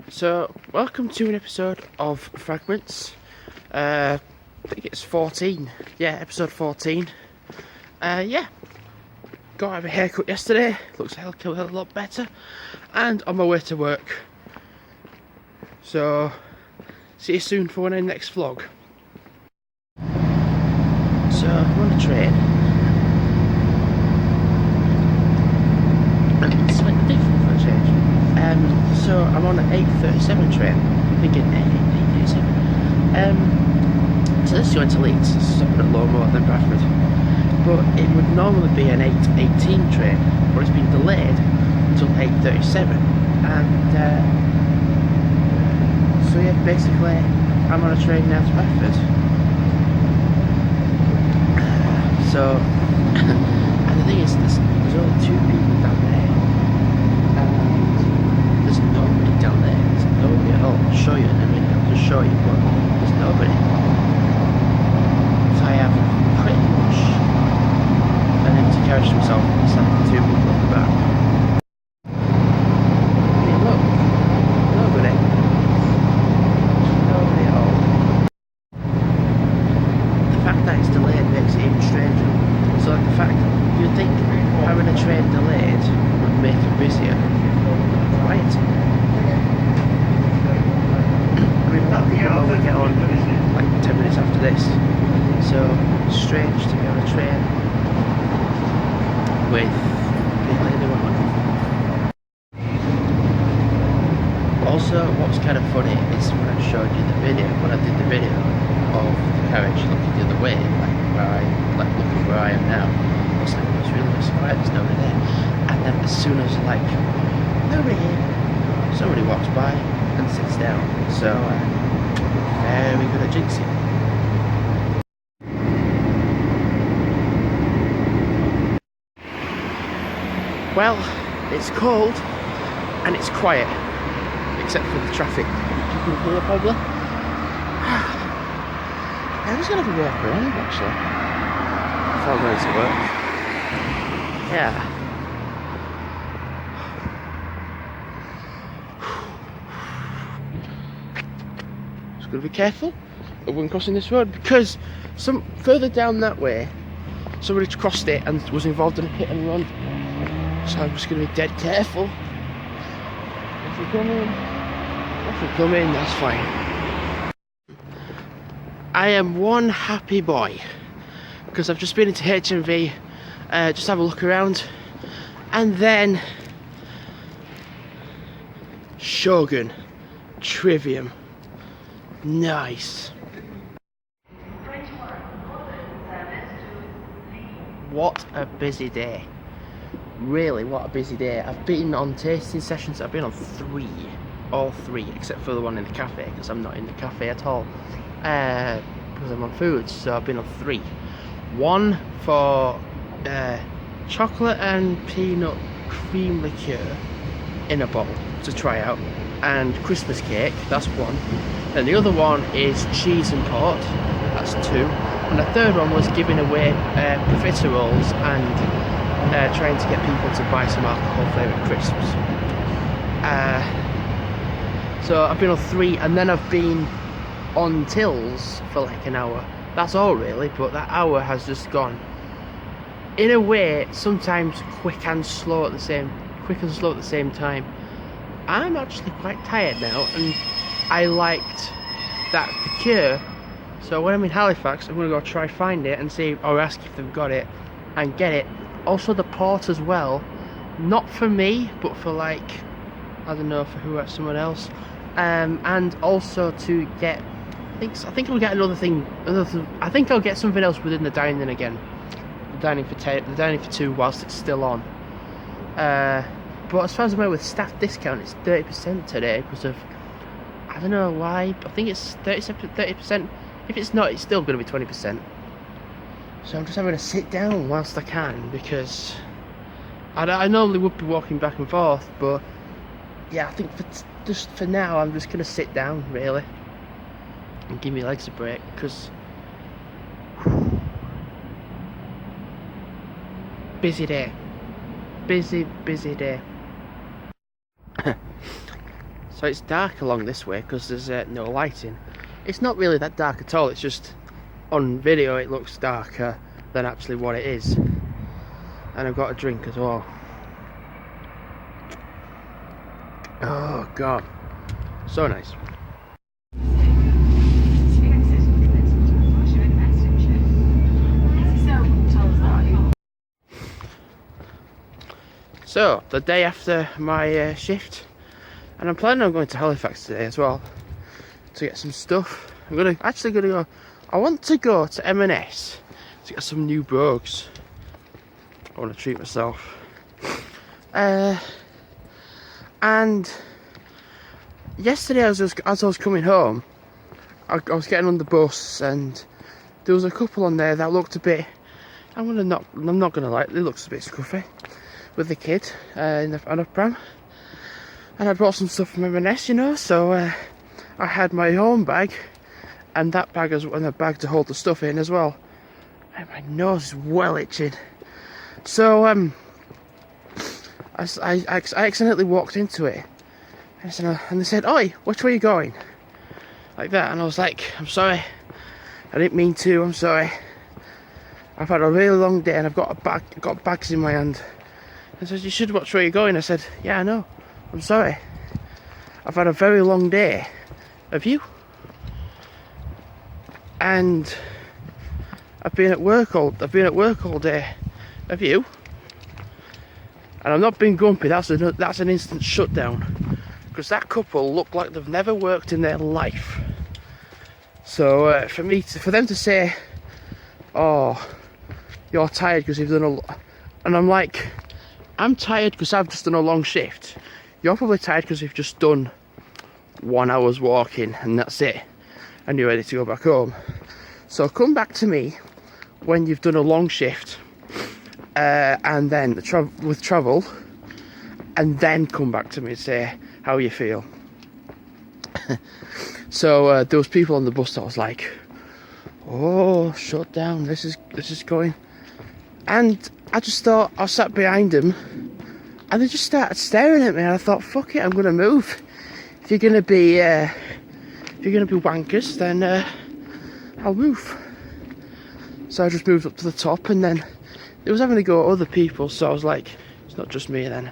So, welcome to an episode of Fragments. I think it's 14. Yeah, episode 14. Yeah, got to have a haircut yesterday. Looks a hell of a lot better. And on my way to work. So, see you soon for my next vlog. So, I'm on a train. It's slightly different for a change. So I'm on an 8:37 train. I'm thinking 8:37. So this is going to Leeds, stopping at Lowmore, then Bradford. But it would normally be an 8:18 train, but it's been delayed until 8:37. And so yeah, basically I'm on a train now to Bradford. So and the thing is, there's only two people down there. There's nobody down there. There's nobody at all. I'll show you in a minute. I'll just show you, but there's nobody. So I have pretty much an empty carriage to myself. It's like the two people at the back. I mean, look. Nobody. Nobody at all. The fact that it's delayed makes it even stranger. So like the fact you'd think having a train delayed would make it busier. Right. I mean, we'll only get on like 10 minutes after this. So, strange to be on a train with barely anyone on. Also, what's kind of funny is when I showed you the video, when I did the video of the carriage looking the other way, looking where I am now, I was like, it's really nice and quiet, there's nobody there. And then as soon as nobody here, somebody walks by and sits down. So, very good at jinxing. Well, it's cold and it's quiet, except for the traffic. You can hear probably. I was going to have a walk around actually before going to work. Yeah. Just got to be careful of when crossing this road, because some further down that way somebody crossed it and was involved in a hit and run. So I'm just going to be dead careful. If you come in, that's fine. I am one happy boy because I've just been into HMV, just have a look around, and then Shogun Trivium. Nice. What a busy day. Really, what a busy day. I've been on tasting sessions. I've been on all three, except for the one in the cafe, because I'm not in the cafe at all, because I'm on foods. So I've been on 3. One for chocolate and peanut cream liqueur in a bottle to try out, and Christmas cake, that's 1. And the other one is cheese and port, that's 2. And the third one was giving away profiteroles and trying to get people to buy some alcohol flavoured crisps. So I've been on 3, and then I've been on tills for like an hour. That's all really, but that hour has just gone, in a way, sometimes quick and slow at the same time. I'm actually quite tired now, and I liked that liqueur. So when I'm in Halifax, I'm going to go try find it and see, or ask if they've got it and get it. Also the port as well, not for me, but for like, I don't know, for someone else. And also to get, I think I'll get another thing. I think I'll get something else within the dining again. The dining for 2 whilst it's still on. But as far as I'm aware, with staff discount, it's 30% today because of, I don't know why. I think it's 30%. If it's not, it's still going to be 20%. So I'm just having to sit down whilst I can, because I normally would be walking back and forth, but yeah, I think just for now I'm just going to sit down really and give my legs a break, because busy day, busy day. So it's dark along this way because there's no lighting. It's not really that dark at all, it's just on video it looks darker than actually what it is. And I've got a drink as well. Oh god, so nice. So, the day after my shift, and I'm planning on going to Halifax today as well to get some stuff. I'm gonna go. I want to go to M&S to get some new brogues. I want to treat myself. And yesterday, as I was coming home, I was getting on the bus, and there was a couple on there that looked a bit. I'm not gonna lie, it looks a bit scruffy with the kid on a pram. And I brought some stuff from M&S, you know, so I had my own bag and that bag and a bag to hold the stuff in as well. And my nose is well itching. So I accidentally walked into it, and they said, "Oi, which way are you going?" Like that, and I was like, "I'm sorry, I didn't mean to. I'm sorry. I've had a really long day, and I've got bags in my hand." They said, "You should watch where you're going." I said, "Yeah, I know. I'm sorry. I've had a very long day. Have you? And I've been at work all day. Have you?" And I'm not being grumpy. That's an instant shutdown, because that couple look like they've never worked in their life. So for them to say, "Oh, you're tired because you've done a lot," and I'm like, I'm tired because I've just done a long shift. You're probably tired because you've just done 1 hour's walking and that's it, and you're ready to go back home. So come back to me when you've done a long shift, and then with travel, and then come back to me and say how you feel. So there was people on the bus that was like, "Oh, shut down, this is going," and I just thought, I sat behind them, and they just started staring at me, and I thought, fuck it, I'm gonna move. If you're gonna be wankers, then I'll move. So I just moved up to the top, and then it was having to go at other people, so I was like, it's not just me then.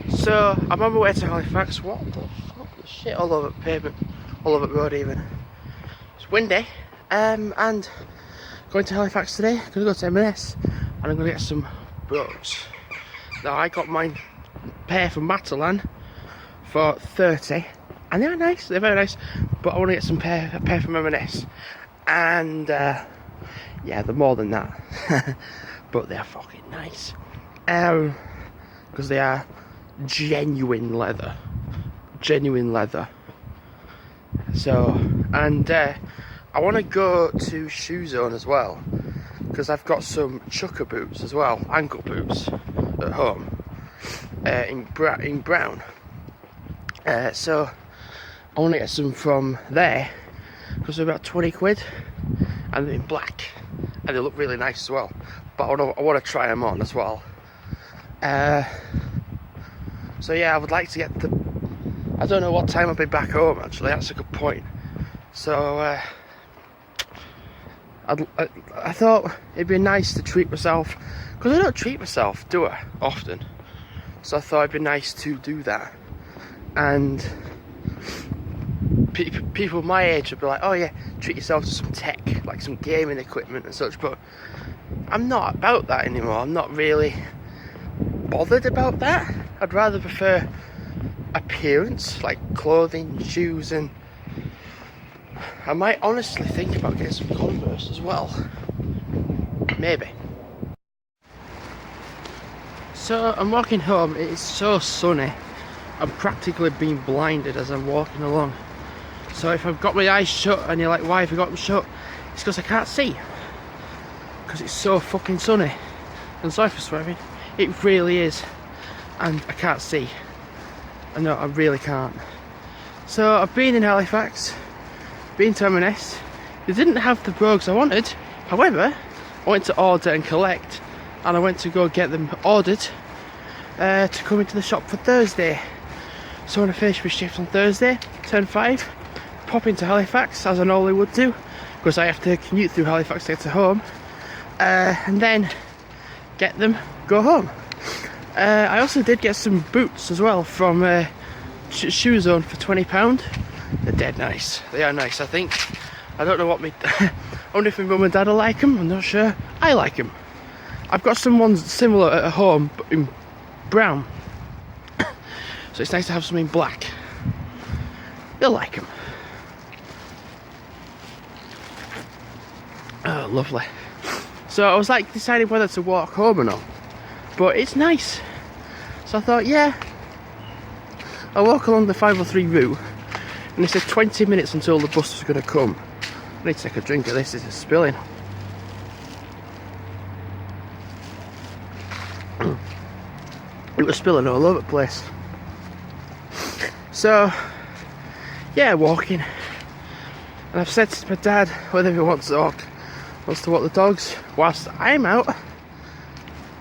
So I'm on my way to Halifax. What the fuck? There's shit all over the pavement, all over the road even. It's windy, and going to Halifax today. I'm gonna go to M&S, and I'm gonna get some brogues. Now I got mine pair from Matalan for 30, and they're nice. They're very nice, but I want to get some pair from M&S, and yeah, they're more than that, but they're fucking nice, because they are genuine leather. So, and I want to go to Shoe Zone as well, because I've got some chucker boots as well, ankle boots at home, in brown. So I want to get some from there, because they're about 20 quid, and they're in black, and they look really nice as well. But I want to try them on as well. So yeah, I would like to get the. I don't know what time I'll be back home. Actually, that's a good point. So I thought it'd be nice to treat myself, because I don't treat myself, do I, often? So I thought it'd be nice to do that, and people my age would be like, "Oh yeah, treat yourself to some tech, like some gaming equipment and such." But I'm not about that anymore. I'm not really bothered about that. I'd rather prefer appearance, like clothing, shoes, and I might honestly think about getting some Converse as well. Maybe. So I'm walking home. It is so sunny. I'm practically being blinded as I'm walking along. So if I've got my eyes shut and you're like, "Why have you got them shut?" It's because I can't see. Because it's so fucking sunny. And sorry for swearing. It really is. And I can't see. I know, I really can't. So I've been in Halifax, been to M&S. They didn't have the brogues I wanted. However, I went to order and collect, and I went to go get them ordered, to come into the shop for Thursday. So when I finish my shift on Thursday, turn 5, pop into Halifax as I normally would do, because I have to commute through Halifax to get to home, and then get them, go home. I also did get some boots as well from Shoe Zone for £20. They're dead nice. They are nice, I think. I don't know what I wonder if my mum and dad will like them. I'm not sure. I like them. I've got some ones similar at home, but in brown. So it's nice to have some in black. They'll like them. Oh, lovely. So I was like deciding whether to walk home or not, but it's nice. So I thought, yeah, I'll walk along the 503 route, and it said 20 minutes until the bus was going to come. I need to take a drink of this. This is spilling. It was spilling all over the place. So, yeah, walking. And I've said to my dad whether he wants to walk the dogs whilst I'm out,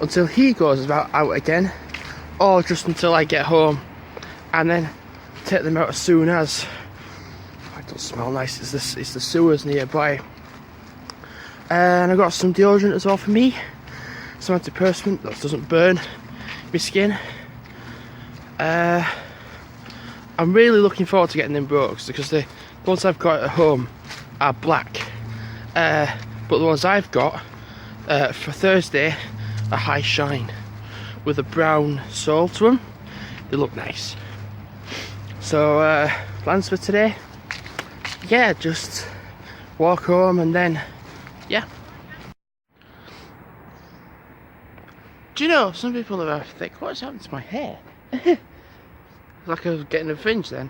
until he goes out again, or just until I get home, and then take them out as soon as. It don't smell nice. It's the sewers nearby. And I got some deodorant as well for me, some antiperspirant that doesn't burn my skin. I'm really looking forward to getting them brogues, because the ones I've got at home are black, but the ones I've got for Thursday are high shine with a brown sole to them. They look nice. So plans for today, yeah, just walk home and then, yeah. Do you know, some people are think, what's happened to my hair? Like I was getting a fringe then.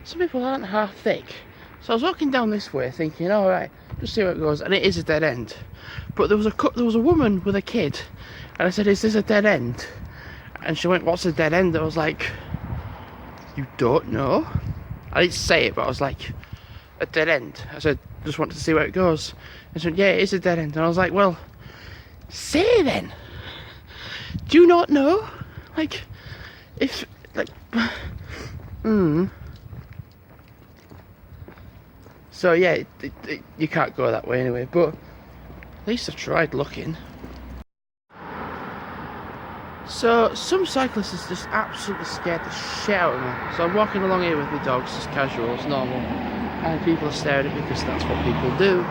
Some people aren't half thick. So I was walking down this way thinking, alright, just see where it goes, and it is a dead end. But there was a woman with a kid, and I said, is this a dead end? And she went, what's a dead end? I was like, you don't know? I didn't say it, but I was like, a dead end. I said, just want to see where it goes. And she went, yeah, it is a dead end. And I was like, well, say then. Do you not know? Like, if, like, So yeah, you can't go that way anyway, but at least I tried looking. So some cyclists is just absolutely scared the shit out of me. So I'm walking along here with my dogs, just casual, as normal, and people are staring at me because that's what people do.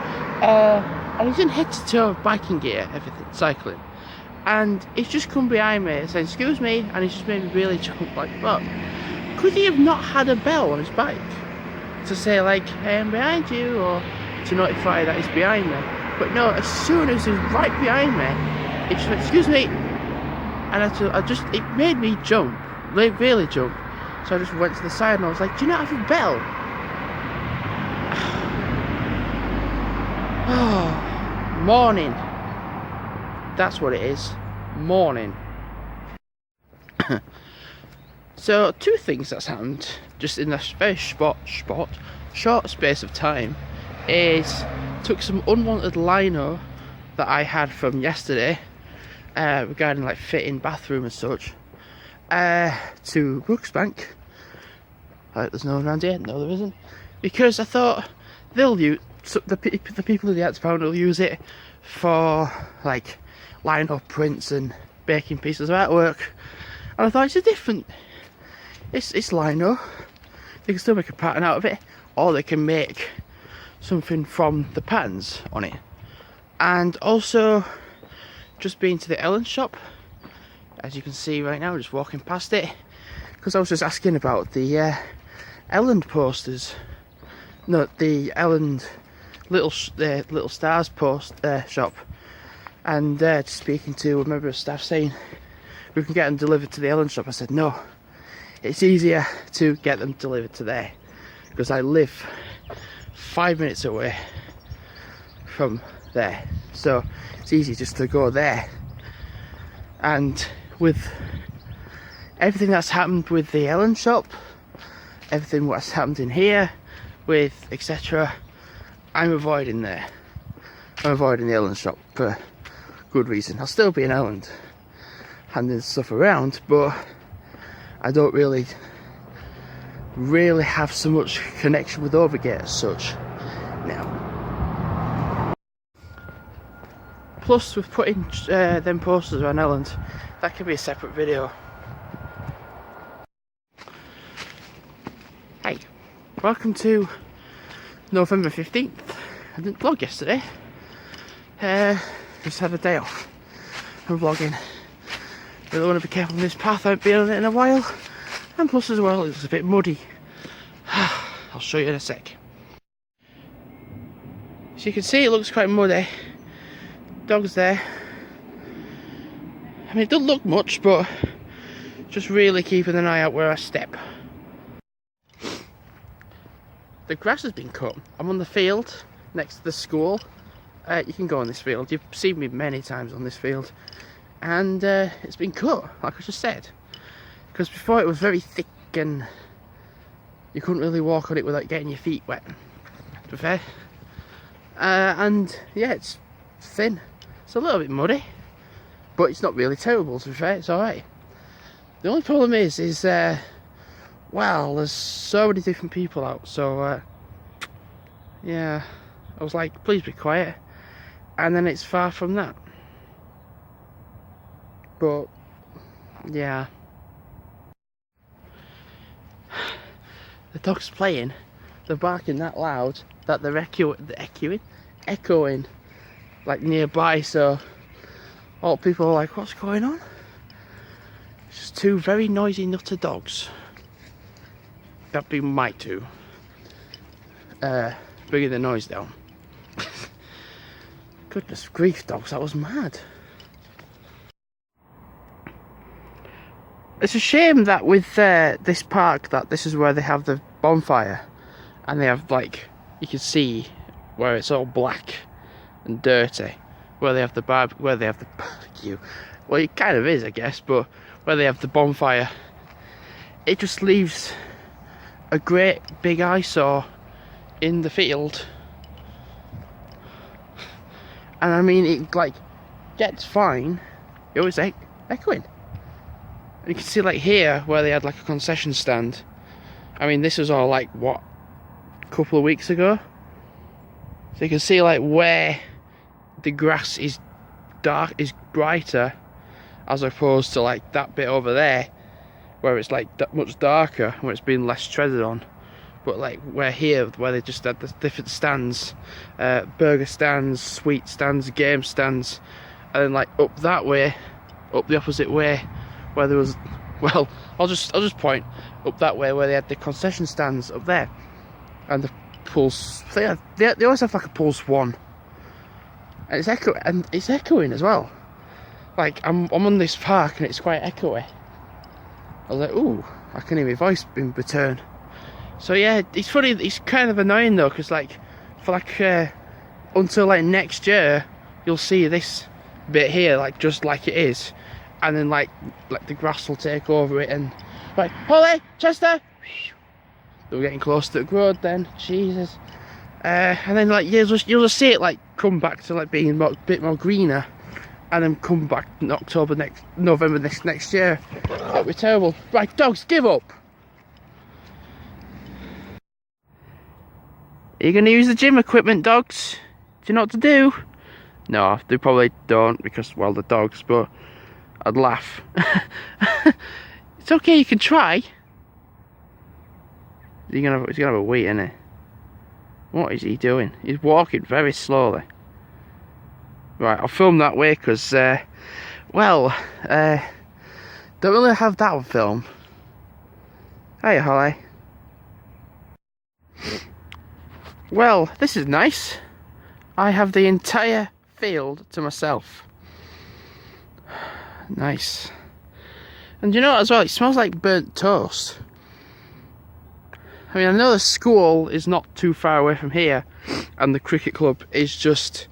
And he's in head to toe biking gear, everything, cycling. And he's just come behind me saying, excuse me, and he's just made me really jump like, what? Could he have not had a bell on his bike to say like, hey, I'm behind you, or to notify that he's behind me? But no, as soon as he's right behind me, he just went, excuse me, and it made me jump, really jump. So I just went to the side and I was like, do you not have a bell? Oh, morning. That's what it is. Morning. So two things that's happened just in this very short space of time is took some unwanted lino that I had from yesterday regarding like fitting bathroom and such to Brooksbank. There's no one around here. No, there isn't, because I thought they'll use the people in the arts pound will use it for like lino prints and baking pieces of artwork, and I thought it's a different. It's lino. They can still make a pattern out of it, or they can make something from the patterns on it. And also, just been to the Ellen shop, as you can see right now, just walking past it, because I was just asking about the Ellen posters. No, the Ellen Little Stars shop, and just speaking to a member of staff saying we can get them delivered to the Ellen shop. I said no, it's easier to get them delivered to there, because I live 5 minutes away from there, so it's easy just to go there. And with everything that's happened with the Ellen shop, everything what's happened in here with etc., I'm avoiding there. I'm avoiding the Ellen shop for good reason. I'll still be in Elland handing stuff around, but I don't really have so much connection with Overgate as such now. Plus, with putting them posters around Elland, that could be a separate video. Hey, welcome to November 15th. I didn't vlog yesterday. Just had a day off from vlogging. Really want to be careful on this path, I haven't been on it in a while. And plus as well, it's a bit muddy. I'll show you in a sec. So you can see it looks quite muddy. Dog's there. I mean, it doesn't look much, but just really keeping an eye out where I step. The grass has been cut. I'm on the field next to the school. You can go on this field. You've seen me many times on this field. And it's been cut, like I just said. Because before it was very thick and you couldn't really walk on it without getting your feet wet, to be fair. And yeah, it's thin. It's a little bit muddy, but it's not really terrible, to be fair. It's alright. The only problem is well, there's so many different people out, so yeah, I was like, please be quiet. And then it's far from that. But yeah, the dog's playing. They're barking that loud that they're echoing like nearby. So all people are like, "What's going on?" It's just two very noisy nutter dogs. That being my two, bringing the noise down. Goodness grief, dogs! That was mad. It's a shame that with this park, that this is where they have the bonfire, and they have, like, you can see where it's all black and dirty, where they have the barbecue. Well, it kind of is, I guess, but where they have the bonfire, it just leaves a great big eyesore in the field. And I mean, it like gets fine. It was echoing. And you can see, like, here where they had like a concession stand. I mean, this was all like, what, a couple of weeks ago. So you can see like where the grass is brighter, as opposed to like that bit over there where it's like that much darker, where it's been less treaded on. But like where they just had the different stands, burger stands, sweet stands, game stands, and then like up that way, up the opposite way, where there was, well, I'll just point up that way where they had the concession stands up there, and the pulse. They always have like a pulse one, and it's echoing as well. Like I'm on this park and it's quite echoey. I was like, ooh, I can hear my voice being returned. So yeah, it's funny. It's kind of annoying though, because like for like until like next year, you'll see this bit here like just like it is. And then like the grass will take over it, and like, Holly, Chester, we're getting close to the road then, Jesus. And then like you'll just see it like come back to like being a bit more greener, and then come back in November next year. That'll be terrible. Right, dogs, give up. Are you gonna use the gym equipment, dogs? Do you know what to do? No, they probably don't, because, well, the dogs, but I'd laugh. It's okay, you can try. He's gonna have a wee, isn't he? What is he doing? He's walking very slowly. Right, I'll film that way, because, well, don't really have that on film. Hey, Holly. Well, this is nice. I have the entire field to myself. Nice. And you know what as well, it smells like burnt toast. I mean, I know the school is not too far away from here, and the cricket club is just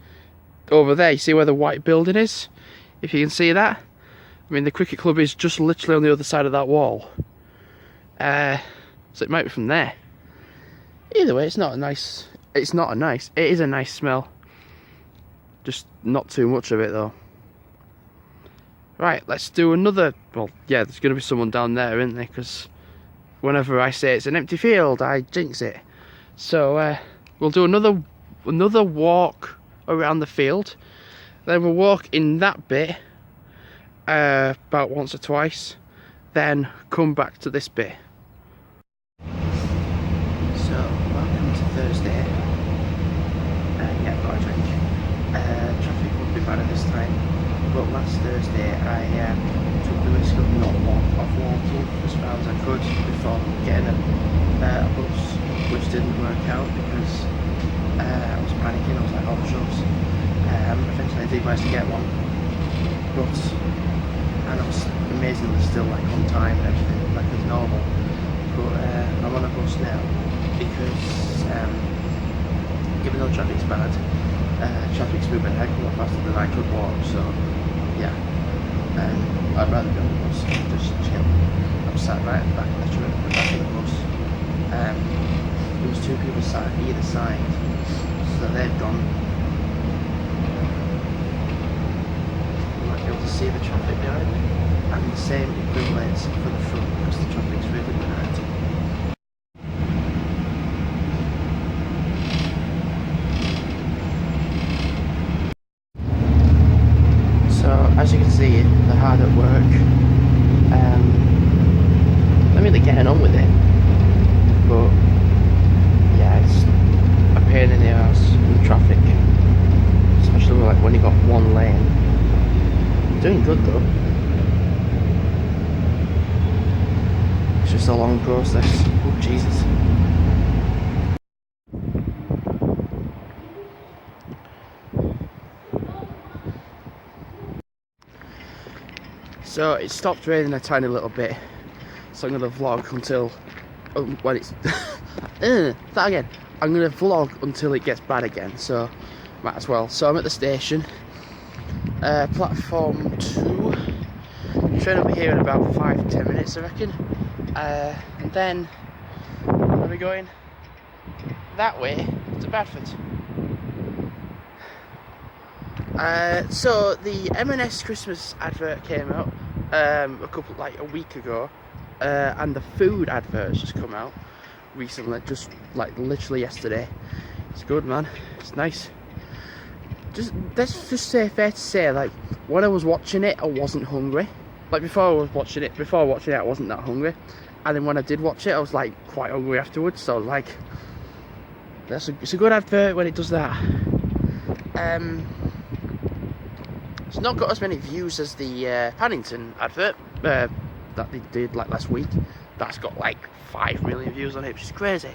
over there. You see where the white building is? If you can see that. I mean, the cricket club is just literally on the other side of that wall. So it might be from there. Either way, it is a nice smell. Just not too much of it though. Right, let's do another. Well, yeah, there's going to be someone down there, isn't there? Because whenever I say it's an empty field, I jinx it. So we'll do another walk around the field. Then we'll walk in that bit about once or twice. Then come back to this bit. So, welcome to Thursday. Yeah, got a drink. Traffic won't be bad at this time, but last Thursday I took the risk of not walking as far as I could before getting a bus, which didn't work out because I was panicking. I was like, oh shucks. Eventually I did manage to get one, and I was amazingly still like on time and everything like as normal. But I'm on a bus now because even though traffic's bad, traffic's moving a heck of a lot faster than I could walk, so yeah, I'd rather be on the bus and just chill. I'm sat right at the back, literally at the back of the bus. There was two people sat either side, so they've gone. You might be able to see the traffic behind me, and the same equivalent for the front because the traffic's really bad. As you can see, they're hard at work. I mean, they're getting on with it, but yeah, it's a pain in the ass in the traffic, especially like when you got one lane. Doing good though. It's just a long process. Oh Jesus. So it stopped raining a tiny little bit, so I'm going to vlog until when it's that again. I'm going to vlog until it gets bad again, so might as well. So I'm at the station, platform 2. Train will be here in about 5-10 minutes, I reckon. And then we'll be going that way to Bradford. So the M&S Christmas advert came out a week ago, and the food advert has just come out recently, just like literally yesterday. It's good, man. It's nice. Let's just say, fair to say, like when I was watching it, I wasn't hungry. Like before watching it, I wasn't that hungry, and then when I did watch it, I was like quite hungry afterwards. So like, it's a good advert when it does that. It's not got as many views as the Paddington advert that they did like last week. That's got like 5 million views on it, which is crazy.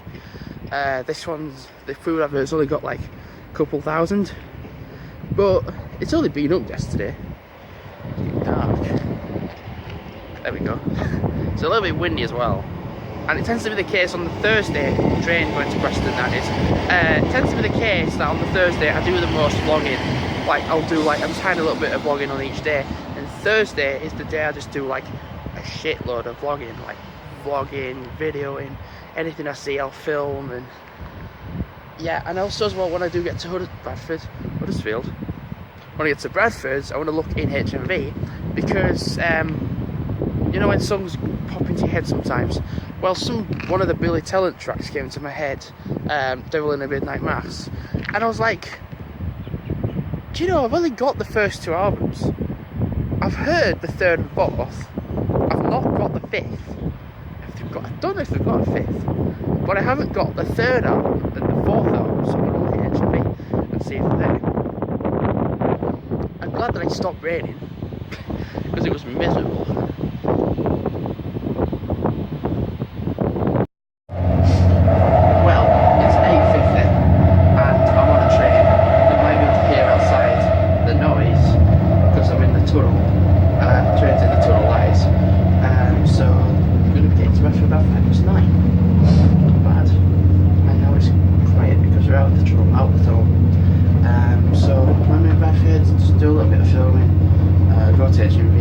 This one's, the food advert's only got like a couple thousand, but it's only been up yesterday. It's getting dark. There we go. It's a little bit windy as well, and it tends to be the case on the Thursday train going to Preston. That is, it tends to be the case that on the Thursday I do the most vlogging. Like I'll do like a tiny little bit of vlogging on each day, and Thursday is the day I just do like a shitload of vlogging, videoing, anything I see I'll film. And yeah, and also as well, when I do get to Huddersfield, when I get to Bradford, I want to look in HMV because you know when songs pop into your head sometimes. Well, one of the Billy Talent tracks came into my head, Devil in a Midnight Mass, and I was like, do you know, I've only got the first 2 albums. I've heard the 3rd and 4th. I've not got the 5th. I don't know if they've got a 5th, but I haven't got the 3rd album and the 4th album, so I'm going to look at HMV and see if they're there. I'm glad that it stopped raining, because it was miserable. So when we're in Bradford, just do a little bit of filming, go to HMV,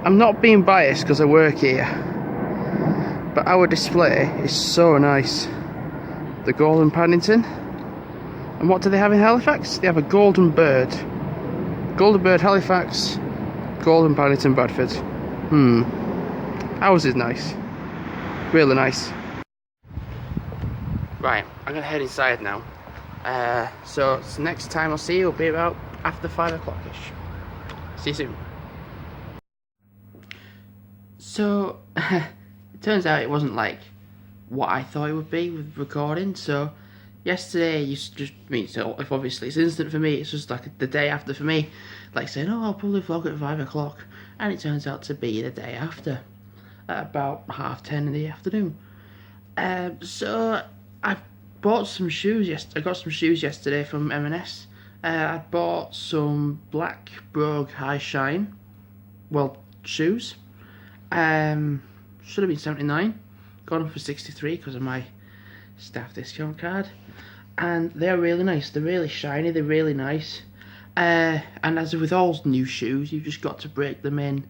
I'm not being biased because I work here, but our display is so nice. The Golden Paddington. And what do they have in Halifax? They have a Golden Bird. Golden Bird Halifax, Golden Paddington Bradford. Ours is nice. Really nice. Right, I'm gonna head inside now. So next time I'll see you will be about after 5 o'clock-ish. See you soon. So, it turns out it wasn't like what I thought it would be with recording. So, yesterday so if obviously it's instant for me, it's just like the day after for me. Like saying, oh, I'll probably vlog at 5 o'clock. And it turns out to be the day after. At about 10:30 in the afternoon. So, I bought some shoes I got some shoes yesterday from M&S. I bought some black brogue high shine, shoes. Should have been 79. Got them for 63 because of my staff discount card. And they're really nice. They're really shiny. They're really nice. And as with all new shoes, you've just got to break them in.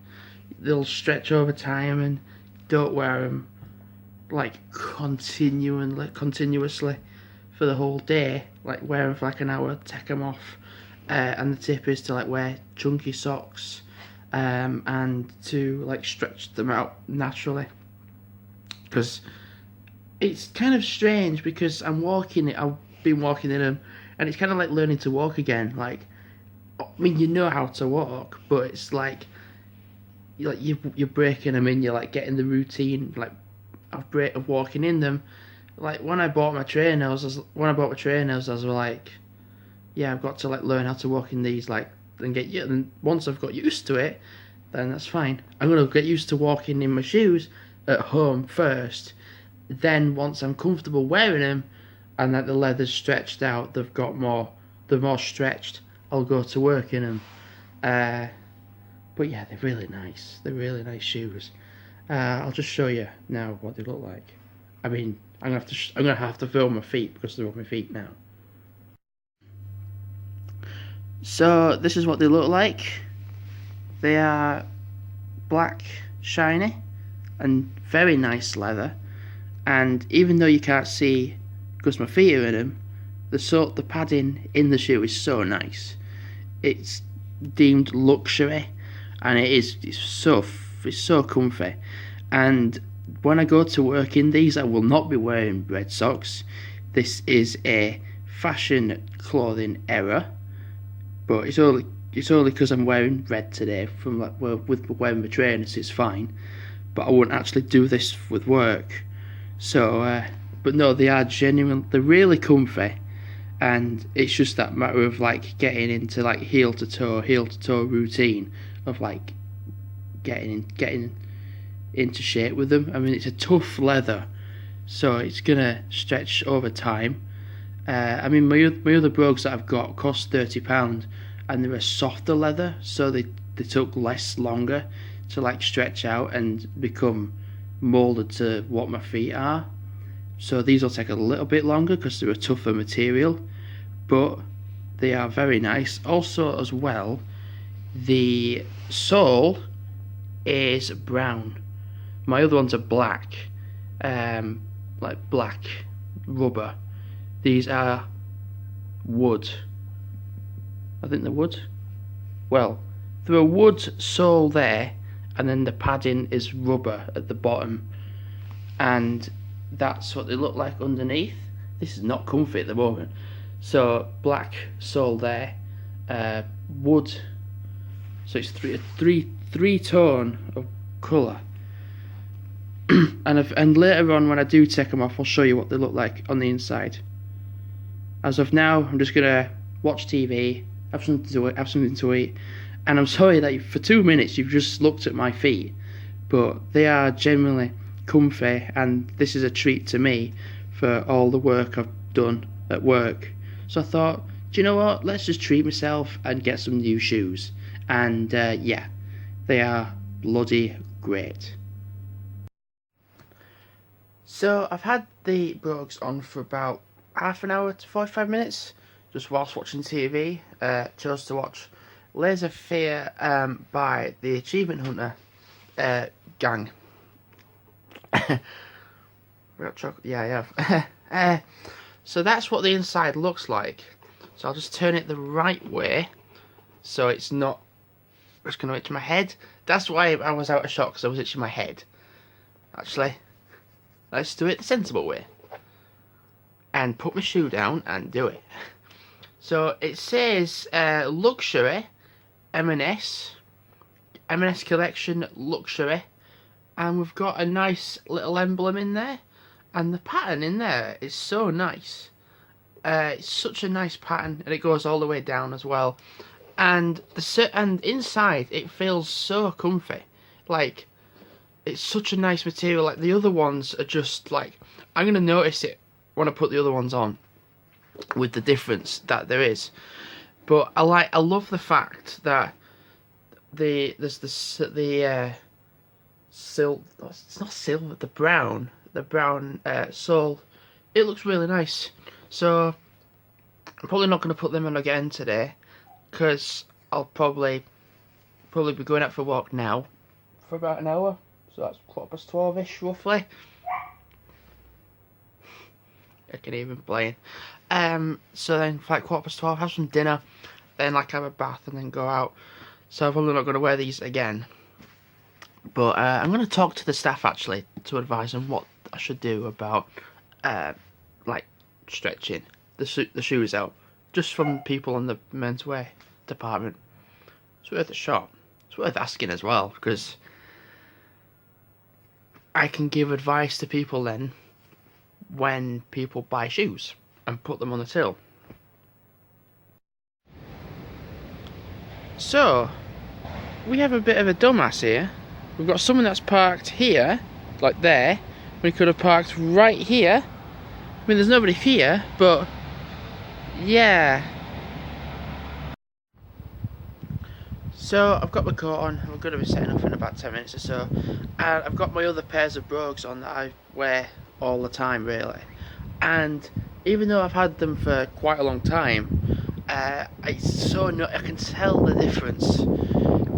They'll stretch over time, and don't wear them like continuously for the whole day. Like wear them for like an hour, take them off. And the tip is to like wear chunky socks, and to like stretch them out naturally. Because it's kind of strange because I've been walking in them, and it's kind of like learning to walk again. Like, I mean, you know how to walk, but it's like you're breaking them in. You're like getting the routine like of walking in them. Like when I bought my trainers, I was like, yeah, I've got to like learn how to walk in these, like, and once I've got used to it, then that's fine. I'm gonna get used to walking in my shoes at home first. Then once I'm comfortable wearing them, and that the leather's stretched out, they're more stretched, I'll go to work in them. But yeah, they're really nice. They're really nice shoes. I'll just show you now what they look like. I mean, I'm gonna have to film my feet because they're on my feet now. So this is what they look like. They are black, shiny, and very nice leather. And even though you can't see because my feet are in them, the padding in the shoe is so nice. It's deemed luxury, and it's so comfy. And when I go to work in these, I will not be wearing red socks. This is a fashion clothing error, but it's only because I'm wearing red today from with wearing my trainers. It's fine, but I wouldn't actually do this with work. So, but no, they are genuine. They're really comfy, and it's just that matter of like getting into like heel to toe routine of like getting into shape with them. I mean, it's a tough leather, so it's gonna stretch over time. I mean, my other brogues that I've got cost £30, and they're a softer leather, so they took longer to like stretch out and become molded to what my feet are. So these will take a little bit longer because they're a tougher material, but they are very nice. Also, as well, the sole is brown. My other ones are black, like black rubber. These are wood. I think they're wood. Well, they're a wood sole there, and then the padding is rubber at the bottom, and that's what they look like underneath. This is not comfy at the moment. So black sole there, wood. So it's three tone of colour. and later on, when I do take them off, I'll show you what they look like on the inside. As of now, I'm just gonna watch TV, have something to eat, and I'm sorry that for 2 minutes you've just looked at my feet, but they are genuinely comfy, and this is a treat to me for all the work I've done at work. So I thought, do you know what? Let's just treat myself and get some new shoes. And yeah, they are bloody great. So I've had the brogues on for about half an hour to 45 minutes, just whilst watching TV. Chose to watch Laser Fear by the Achievement Hunter. gang. Real chocolate, yeah, I have. So that's what the inside looks like. So I'll just turn it the right way, so it's not just going to itch my head. That's why I was out of shot, because I was itching my head. Actually, let's do it the sensible way. And put my shoe down and do it. So it says luxury, M&S collection luxury, and we've got a nice little emblem in there, and the pattern in there is so nice. It's such a nice pattern, and it goes all the way down as well. And inside it feels so comfy. Like, it's such a nice material. Like, the other ones are just like, I'm gonna notice it when I put the other ones on, with the difference that there is. But I love the fact that it's not silver, the brown sole. It looks really nice. So I'm probably not going to put them on again today, because I'll probably be going out for a walk now for about an hour. So that's 12:15ish roughly. I can even play. So then for like 12:15, have some dinner, then like have a bath and then go out. So I'm probably not going to wear these again. But I'm going to talk to the staff actually to advise them what I should do about like stretching the shoes out, just from people in the menswear department. It's worth a shot. It's worth asking as well, because I can give advice to people then when people buy shoes and put them on the till. So we have a bit of a dumbass here. We've got someone that's parked here, like there. We could have parked right here. I mean, there's nobody here, but yeah. So I've got my coat on. I'm going to be setting off in about 10 minutes or so. And I've got my other pairs of brogues on that I wear all the time, really. And even though I've had them for quite a long time, I can tell the difference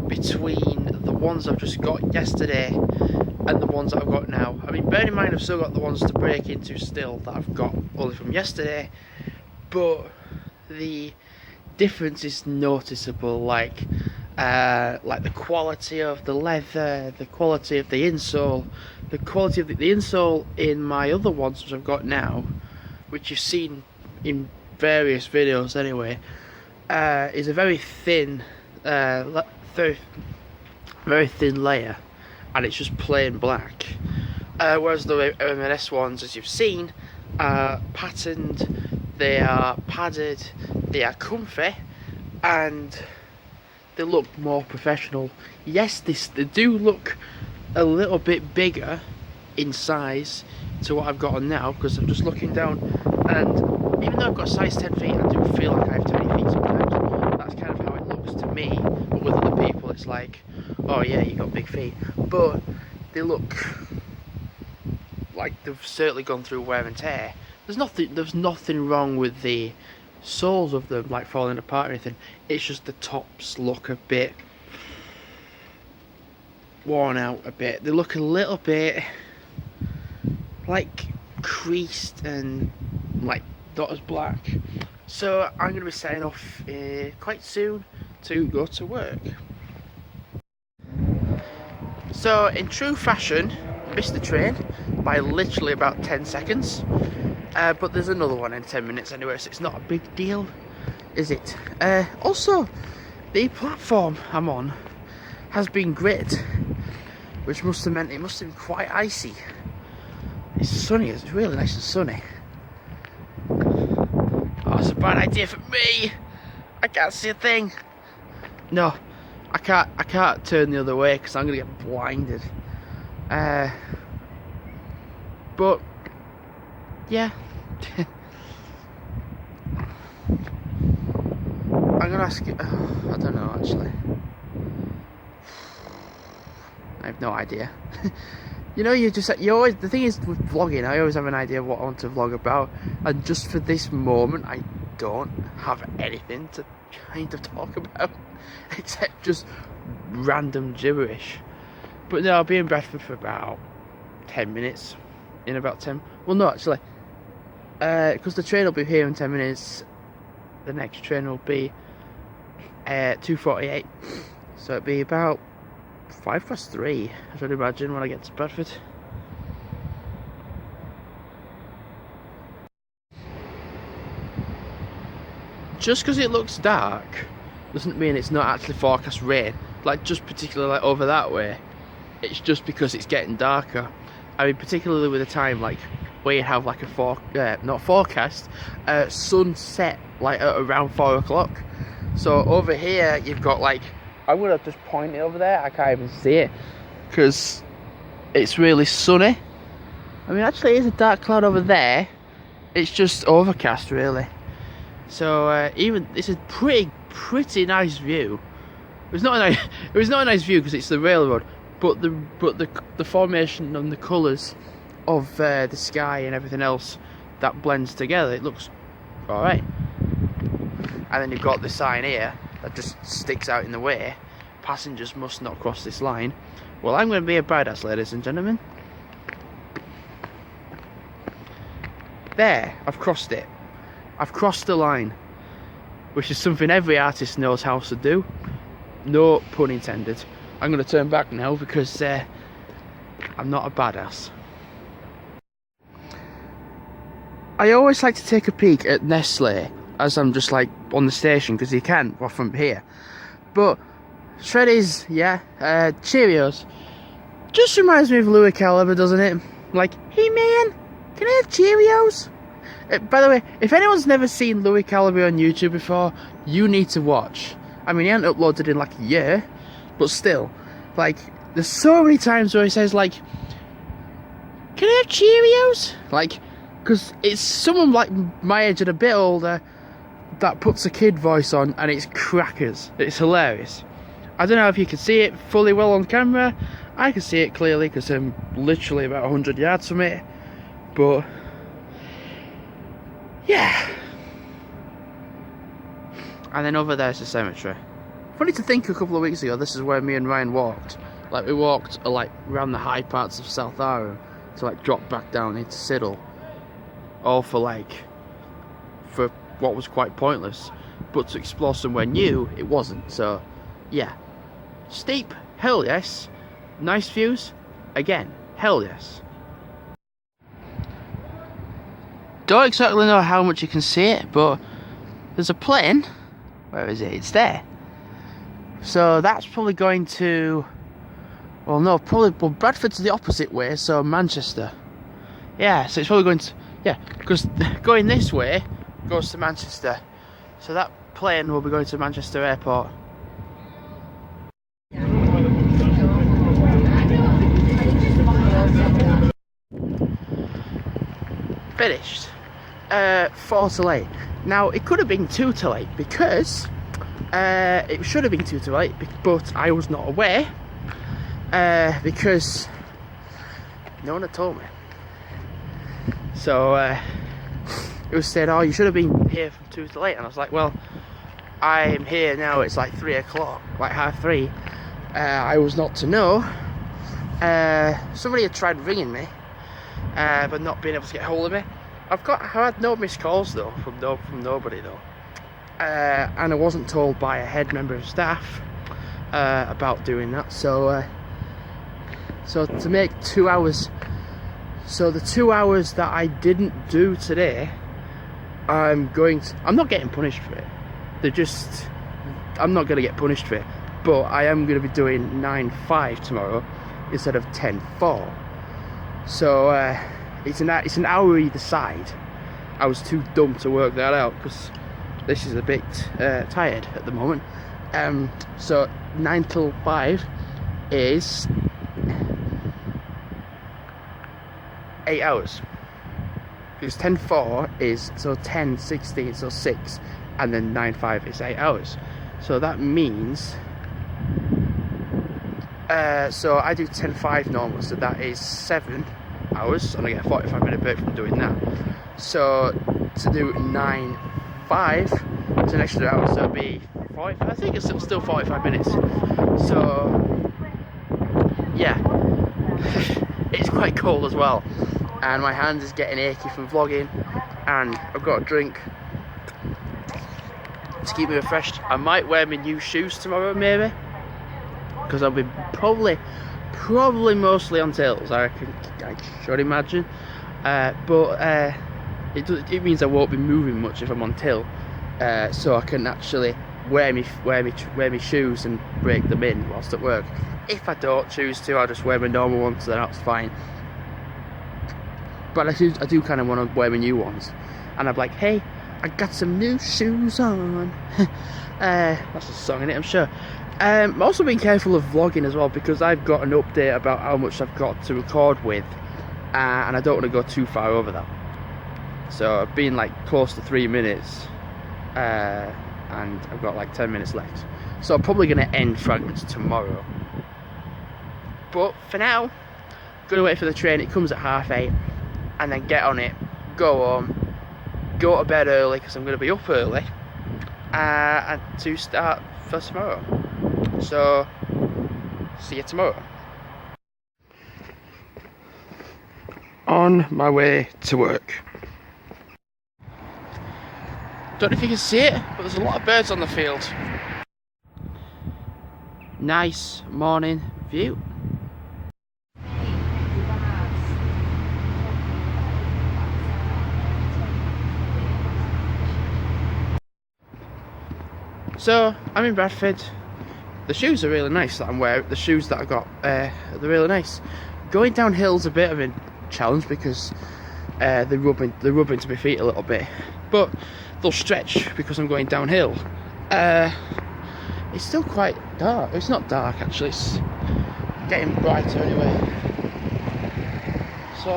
between the ones I've just got yesterday and the ones that I've got now. I mean, bear in mind I've still got the ones to break into still that I've got only from yesterday, but the difference is noticeable. Like the quality of the leather, the quality of the insole, the quality of the insole in my other ones which I've got now, which you've seen in various videos anyway, is a very thin, very thin layer, and it's just plain black. Whereas the M&S ones, as you've seen, are patterned, they are padded, they are comfy, and they look more professional. Yes, they do look a little bit bigger in size to what I've got on now, because I'm just looking down, and even though I've got size 10 feet, I do feel like I have 20 feet sometimes. That's kind of how it looks to me, but with other people it's like, oh yeah, you got big feet. But they look like they've certainly gone through wear and tear. There's nothing wrong with the soles of them like falling apart or anything. It's just the tops look a bit worn out a bit. They look a little bit like creased and like not as black. So I'm going to be setting off quite soon to go to work. So in true fashion, missed the train by literally about 10 seconds. But there's another one in 10 minutes anyway, so it's not a big deal, is it? Also, the platform I'm on has been grit, which must have meant it must have been quite icy. It's sunny, it's really nice and sunny. Oh, it's a bad idea for me. I can't see a thing. No, I can't turn the other way because I'm gonna get blinded. But yeah. I'm gonna ask you. I don't know actually. I have no idea. You know, you always. The thing is with vlogging, I always have an idea of what I want to vlog about, and just for this moment, I don't have anything to kind of talk about except just random gibberish. But no, I'll be in Bradford for about 10 minutes. In about 10. Well, no, actually. Because the train will be here in 10 minutes. The next train will be 2:48. So it'll be about 3:05, I should imagine, when I get to Bradford. Just because it looks dark doesn't mean it's not actually forecast rain. Like, just particularly like over that way, it's just because it's getting darker. I mean, particularly with the time like where you have like a not forecast, sunset like at around 4 o'clock. So over here you've got like, I'm gonna just point it over there. I can't even see it because it's really sunny. I mean, actually, there's a dark cloud over there. It's just overcast, really. So even it's a pretty nice view. It was not a nice view because it's the railroad, but the formation and the colours of the sky and everything else that blends together, it looks all right. And then you've got the sign here that just sticks out in the way. Passengers must not cross this line. Well, I'm going to be a badass, ladies and gentlemen. There, I've crossed it. I've crossed the line, which is something every artist knows how to do. No pun intended. I'm going to turn back now because I'm not a badass. I always like to take a peek at Nestle as I'm just like on the station, because you can from here. But Shreddies, yeah, Cheerios, just reminds me of Louis Caliber, doesn't it? Like, hey man, can I have Cheerios? By the way, if anyone's never seen Louis Caliber on YouTube before, you need to watch. I mean, he hasn't uploaded in like a year, but still, like, there's so many times where he says like, can I have Cheerios? Like, because it's someone like my age and a bit older that puts a kid voice on, and it's crackers. It's hilarious. I don't know if you can see it fully well on camera. I can see it clearly because I'm literally about 100 yards from it. But yeah. And then over there's the cemetery. Funny to think, a couple of weeks ago, this is where me and Ryan walked. Like, we walked like around the high parts of South Arrow to like drop back down into Siddle. All for what was quite pointless. But to explore somewhere new, it wasn't. So yeah. Steep, hell yes. Nice views, again, hell yes. Don't exactly know how much you can see it, but there's a plane. Where is it? It's there. So that's probably going to, well, no, probably, well, Bradford's the opposite way, so Manchester. Yeah, so it's probably going to, yeah, because going this way goes to Manchester. So that plane will be going to Manchester Airport. Finished. 4 till 8. Now, it could have been 2 till 8 because it should have been 2 till 8, but I was not aware because no one had told me. So it was said, oh, you should have been here from 2 till 8, and I was like, well, I'm here now, it's like 3 o'clock, like 3:30. I was not to know. Somebody had tried ringing me, but not being able to get hold of me. I had no missed calls though from nobody though, and I wasn't told by a head member of staff about doing that. So to make 2 hours, so the 2 hours that I didn't do today, I'm not getting punished for it. I'm not going to get punished for it, but I am going to be doing 9:5 tomorrow instead of 10:4. So it's an hour either side. I was too dumb to work that out because this is a bit tired at the moment. So 9 till 5 is 8 hours. Because 10:4 is, so 10, 16, so 6, and then 9:5 is 8 hours. So that means, so I do 10:5 normal, so that is 7 hours, and I get a 45-minute break from doing that. So to do 9:5, it's an extra hour, so it'll be 45, I think it's still 45 minutes. So yeah, it's quite cold as well, and my hands is getting achy from vlogging, and I've got a drink to keep me refreshed. I might wear my new shoes tomorrow, maybe, because I'll be probably mostly on tails, I should imagine. It means I won't be moving much if I'm on till, so I can actually wear me shoes and break them in whilst at work. If I don't choose to, I'll just wear my normal ones, so that's fine. But I do kind of want to wear my new ones, and I'm like, hey, I got some new shoes on. That's a song in it, I'm sure. I'm also being careful of vlogging as well, because I've got an update about how much I've got to record with, and I don't want to go too far over that. So I've been like close to 3 minutes, and I've got like 10 minutes left. So I'm probably going to end Fragments tomorrow. But for now, I'm going to wait for the train. It comes at 8:30, and then get on it, go home, go to bed early because I'm going to be up early, and to start for tomorrow. So, see you tomorrow. On my way to work. Don't know if you can see it, but there's a lot of birds on the field. Nice morning view. So, I'm in Bradford. The shoes are really nice that I'm wearing. The shoes that I got, they're really nice. Going down hill's a bit of a challenge because they're rubbing to my feet a little bit, but they'll stretch because I'm going downhill. It's still quite dark. It's not dark actually. It's getting brighter anyway. So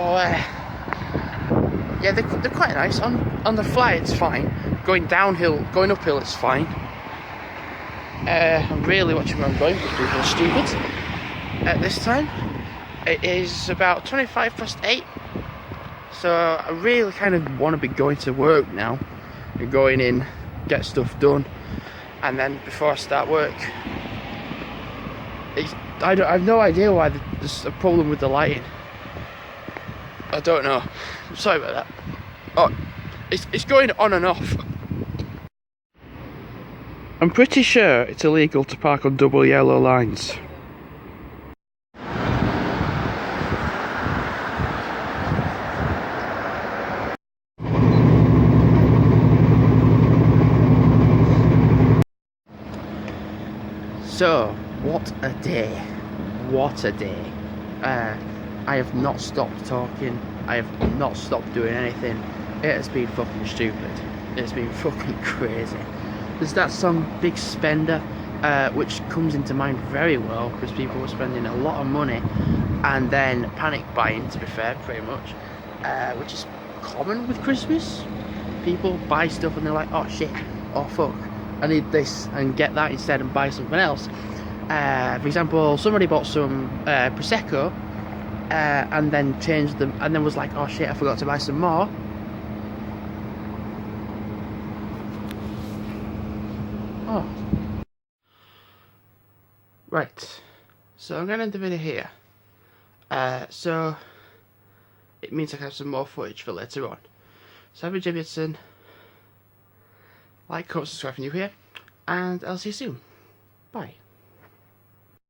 yeah, they're quite nice. On the fly, it's fine. Going uphill, it's fine. I'm really watching where I'm going because people are stupid. At this time, it is about 8:25, so I really kind of want to be going to work now. And going in, get stuff done, and then before I start work, I have no idea why there's a problem with the lighting. I don't know. I'm sorry about that. Oh, it's going on and off. I'm pretty sure it's illegal to park on double yellow lines. So, what a day. What a day. I have not stopped talking. I have not stopped doing anything. It has been fucking stupid. It's been fucking crazy. There's that song Big Spender, which comes into mind very well because people were spending a lot of money and then panic buying, to be fair, pretty much, which is common with Christmas. People buy stuff and they're like, oh shit, oh fuck, I need this, and get that instead and buy something else. For example, somebody bought some Prosecco and then changed them and then was like, oh shit, I forgot to buy some more. Oh. Right, so I'm going to end the video here. So it means I can have some more footage for later on. So I've been Jim Hudson. Like, comment, subscribe if you're new here, and I'll see you soon. Bye.